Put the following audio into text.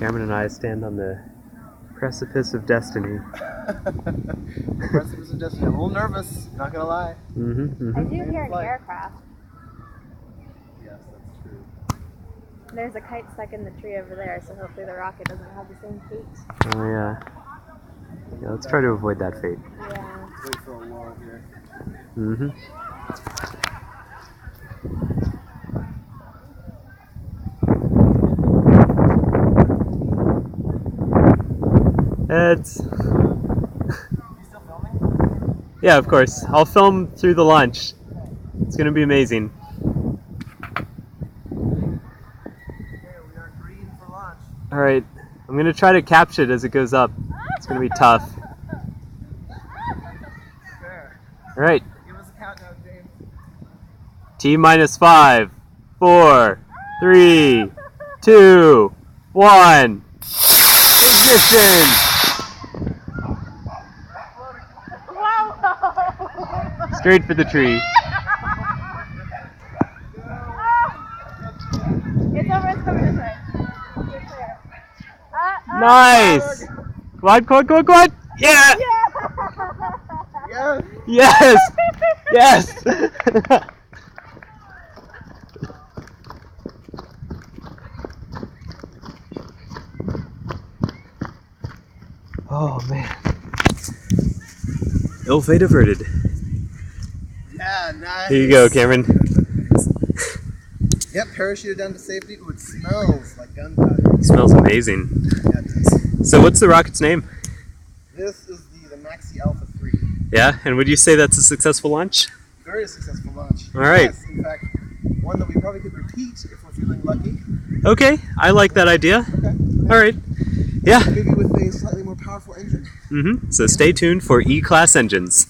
Cameron and I stand on the precipice of destiny. Precipice of destiny. I'm a little nervous, not gonna lie. I do hear an aircraft. Yes, that's true. There's a kite stuck in the tree over there, so hopefully the rocket doesn't have the same fate. Oh yeah. Yeah, let's try to avoid that fate. Yeah. Let's wait for a lull here. It's... You still filming? Yeah, of course. I'll film through the launch. It's gonna be amazing. Okay, we are green for launch. Alright, I'm gonna try to capture it as it goes up. It's gonna be tough. Fair. Alright, Give us a countdown, James. T-minus 5, 4, 3, 2, 1. Ignition! Straight for the tree. It's over, it's coming this way. It's there. Nice! Quad, quad, quad, quad! Yeah! Yes! Yes! Yes! Oh man. Ill fate averted. Yeah, nice. Here you go, Cameron. Yep, parachuted down to safety. Ooh, it smells like gunpowder. It smells amazing. Yeah, it does. So what's the rocket's name? This is the Maxi Alpha 3. Yeah, and would you say that's a successful launch? Very successful launch. All right. Yes, in fact, one that we probably could repeat if we're feeling lucky. Okay, I like that idea. Okay. All right. Yeah. Maybe with a slightly more powerful engine. So stay tuned for E-Class engines.